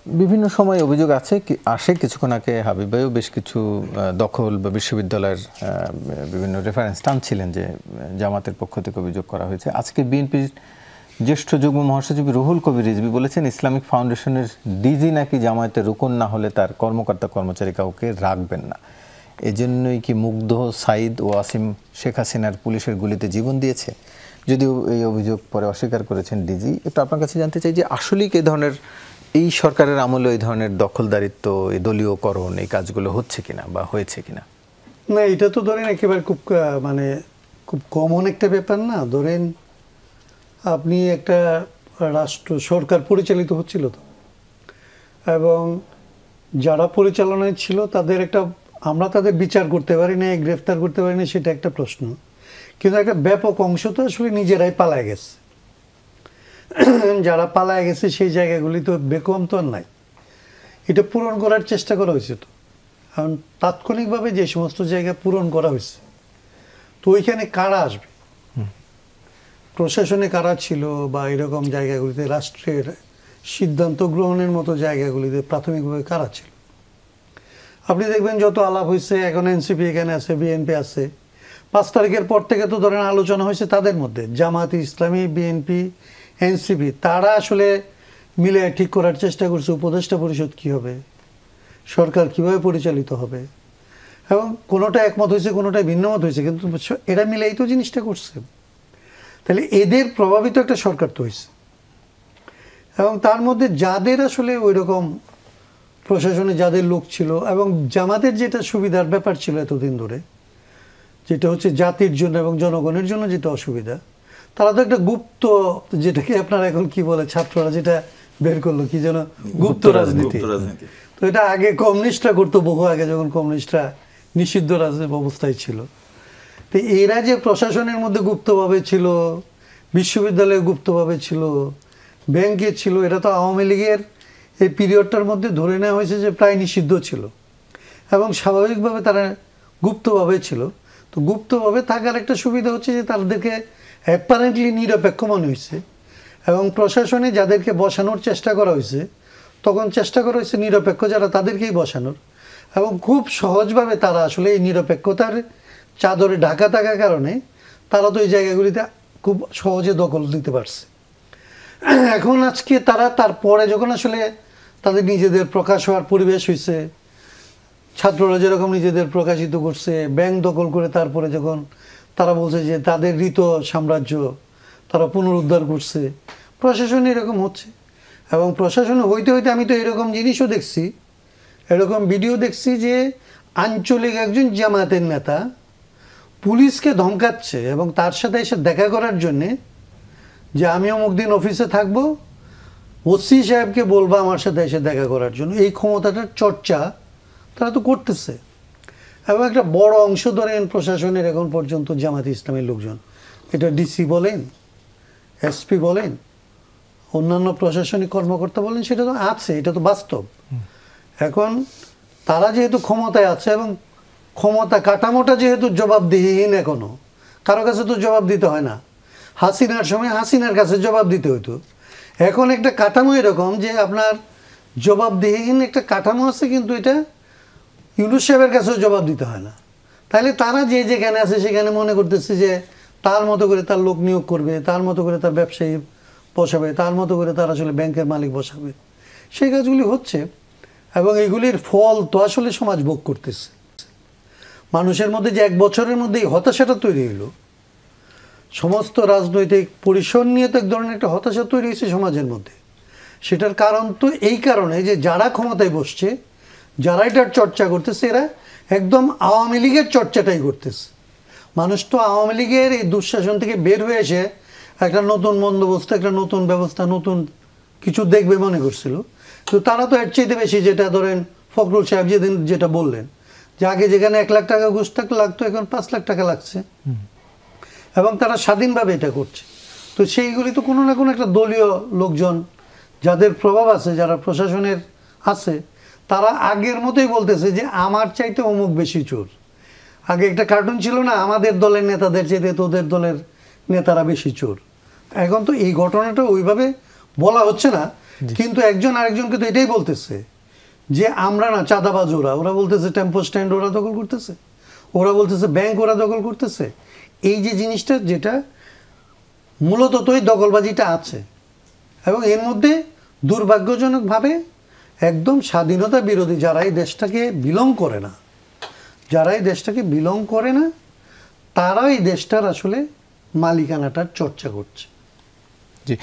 বিভিন্ন সময় অভিযোগ আসে কিছুক্ষণ আগে হাবিব ভাইও বেশ কিছু দখল বা বিশ্ববিদ্যালয়ের বিভিন্ন রেফারেন্স টানছিলেন যে জামাতের পক্ষ থেকে অভিযোগ করা হয়েছে। আজকে বিএনপির জ্যেষ্ঠ যুগ্ম মহাসচিব রুহুল কবির রিজভী বলেছেন ইসলামিক ফাউন্ডেশনের ডিজি নাকি জামায়াতের রুকন না হলে তার কর্মকর্তা কর্মচারী কাউকে রাখবেন না। এজন্যই কি মুগ্ধ, সাইদ ও আসিম শেখ হাসিনার পুলিশের গুলিতে জীবন দিয়েছে? যদিও এই অভিযোগ পরে অস্বীকার করেছেন ডিজি। একটু আপনার কাছে জানতে চাই যে আসলেই এই ধরনের এই সরকারের আমলে এই ধরনের দখলদারিত্ব, এই দলীয়করণ, এই কাজগুলো হচ্ছে কিনা বা হয়েছে কিনা? না, এটা তো ধরেন একেবারে খুব কমন একটা ব্যাপার না। ধরেন আপনি একটা সরকার পরিচালিত হচ্ছিল তো, এবং যারা পরিচালনায় ছিল আমরা তাদের বিচার করতে পারি না, গ্রেফতার করতে পারি না, সেটা একটা প্রশ্ন। কিন্তু একটা ব্যাপক অংশ তো আসলে নিজেরাই পালায় গেছে। যারা পালায় গেছে সেই জায়গাগুলি তো বেকম তো আর নাই, এটা পূরণ করার চেষ্টা করা হয়েছে। তো কারণ তাৎক্ষণিকভাবে যে সমস্ত জায়গা পূরণ করা হয়েছে, তো ওইখানে কারা আসবে? প্রশাসনে কারা ছিল বা এরকম জায়গাগুলিতে রাষ্ট্রের সিদ্ধান্ত গ্রহণের মতো জায়গাগুলিতে প্রাথমিকভাবে কারা ছিল? আপনি দেখবেন যত আলাপ হয়েছে, এখন এনসিপি এখানে আছে, বিএনপি আছে। 5 তারিখের পর থেকে তো ধরেন আলোচনা হয়েছে তাদের মধ্যে, জামাত ইসলামী, বিএনপি, এনসিপি, তারা আসলে মিলে ঠিক করার চেষ্টা করছে উপদেষ্টা পরিষদ কী হবে, সরকার কিভাবে পরিচালিত হবে। এবং কোনোটা একমত হয়েছে, কোনোটা ভিন্নমত হয়েছে, কিন্তু এরা মিলেই তো জিনিসটা করছে। তাহলে এদের প্রভাবিত একটা সরকার তো হয়েছে। এবং তার মধ্যে যাদের আসলে ওই রকম প্রশাসনে যাদের লোক ছিল, এবং জামাতের যেটা সুবিধার ব্যাপার ছিল এতদিন ধরে, যেটা হচ্ছে জাতির জন্য এবং জনগণের জন্য যেটা অসুবিধা, তারা তো একটা গুপ্ত, যেটাকে আপনারা এখন কি বলে, ছাত্ররা যেটা বের করলো কি যেন, গুপ্ত রাজনীতি। তো এটা আগে কমিউনিস্টরা করতো, বহু আগে যখন কমিউনিস্টরা নিষিদ্ধ রাজনীতি অবস্থায় ছিল। তো এরা যে প্রশাসনের মধ্যে গুপ্তভাবে ছিল, বিশ্ববিদ্যালয়ে গুপ্তভাবে ছিল, ব্যাংকে ছিল, এটা তো আওয়ামী লীগের এই পিরিয়ডটার মধ্যে ধরে নেওয়া হয়েছে যে প্রায় নিষিদ্ধ ছিল, এবং স্বাভাবিকভাবে তারা গুপ্তভাবে ছিল। তো গুপ্তভাবে থাকার একটা সুবিধা হচ্ছে যে তাদেরকে অ্যাপারেন্টলি নিরপেক্ষ মনে হয়েছে, এবং প্রশাসনে যাদেরকে বসানোর চেষ্টা করা হয়েছে, তখন চেষ্টা করা হয়েছে নিরপেক্ষ যারা তাদেরকেই বসানোর, এবং খুব সহজভাবে তারা আসলে এই নিরপেক্ষতার চাদরে ঢাকা থাকার কারণে তারা তো এই জায়গাগুলিতে খুব সহজে দখল দিতে পারছে। এখন আজকে তারপরে যখন আসলে তাদের নিজেদের প্রকাশ হওয়ার পরিবেশ হয়েছে, ছাত্ররা যেরকম নিজেদের প্রকাশিত করছে, ব্যাংক দখল করে তারপরে যখন তারা বলছে যে তাদের হৃত সাম্রাজ্য তারা পুনরুদ্ধার করছে, প্রশাসন এরকম হচ্ছে। এবং প্রশাসনে হইতে হইতে আমি তো এরকম জিনিসও দেখছি, এরকম ভিডিও দেখছি যে আঞ্চলিক একজন জামায়াতের নেতা পুলিশকে ধমকাচ্ছে এবং তার সাথে এসে দেখা করার জন্যে যে আমি অমুক দিন অফিসে থাকবো, ওসি সাহেবকে বলবো আমার সাথে এসে দেখা করার জন্য। এই ক্ষমতাটার চর্চা তারা তো করতেছে। এবং একটা বড় অংশ ধরেন প্রশাসনের এখন পর্যন্ত জামাত ইসলামের লোকজন, এটা ডিসি বলেন, এসপি বলেন, অন্যান্য প্রশাসনিক কর্মকর্তা বলেন, সেটা তো আছে, এটা তো বাস্তব। এখন তারা যেহেতু ক্ষমতায় আছে, এবং ক্ষমতা কাঠামোটা যেহেতু জবাবদিহিহীন, এখনো কারো কাছে তো জবাব দিতে হয় না। হাসিনার সময় হাসিনার কাছে জবাব দিতে হতো। এখন একটা কাঠামো এরকম যে আপনার জবাবদিহিহীন একটা কাঠামো আছে, কিন্তু এটা ইউনূস সাহেবের কাছেও জবাব দিতে হয় না। তাহলে তারা যে যেখানে আছে সেখানে মনে করতেছে যে তার মতো করে তার লোক নিয়োগ করবে, তার মতো করে তার ব্যবসায়ী বসাবে, তার মতো করে তার আসলে ব্যাংকের মালিক বসাবে। সেই কাজগুলি হচ্ছে, এবং এগুলির ফল তো আসলে সমাজ ভোগ করতেছে। মানুষের মধ্যে যে 1 বছরের মধ্যে এই হতাশাটা তৈরি হলো, সমস্ত রাজনৈতিক পরিসর নিয়ে তো এক ধরনের একটা হতাশা তৈরি হয়েছে সমাজের মধ্যে। সেটার কারণ তো এই কারণে যে যারা ক্ষমতায় বসছে, যারা এটার চর্চা করতেছে, এরা একদম আওয়ামী লীগের চর্চাটাই করতেছে। মানুষ তো আওয়ামী লীগের এই দুঃশাসন থেকে বের হয়ে এসে একটা নতুন বন্দোবস্ত, একটা নতুন ব্যবস্থা, নতুন কিছু দেখবে মনে করছিল। তো তারা তো এর চাইতে বেশি, যেটা ধরেন ফখরুল সাহেব যেদিন যেটা বললেন যে আগে যেখানে 1 লাখ টাকা ঘুষ লাগতো, এখন 5 লাখ টাকা লাগছে, এবং তারা স্বাধীনভাবে এটা করছে। তো সেইগুলি তো কোনো না কোনো একটা দলীয় লোকজন যাদের প্রভাব আছে, যারা প্রশাসনের আছে, তারা আগের মতোই বলতেছে যে আমার চাইতে অমুক বেশি চোর। আগে একটা কার্টুন ছিল না, আমাদের দলের নেতাদের চাইতে তোদের দলের নেতারা বেশি চোর। এখন তো এই ঘটনাটা ওইভাবে বলা হচ্ছে না, কিন্তু একজন আরেকজনকে তো এটাই বলতেছে যে আমরা না চাঁদাবাজ, ওরা বলতেছে টেম্পো স্ট্যান্ড ওরা দখল করতেছে, ওরা বলতেছে ব্যাংক ওরা দখল করতেছে। এই যে জিনিসটা যেটা মূলত তো এই দখলবাজিটা আছে, এবং এর মধ্যে দুর্ভাগ্যজনকভাবে একদম স্বাধীনতা বিরোধী যারা এই দেশটাকে বিলং করে না, তারা এই দেশটার আসলে মালিকানাটার চর্চা করছে। জি।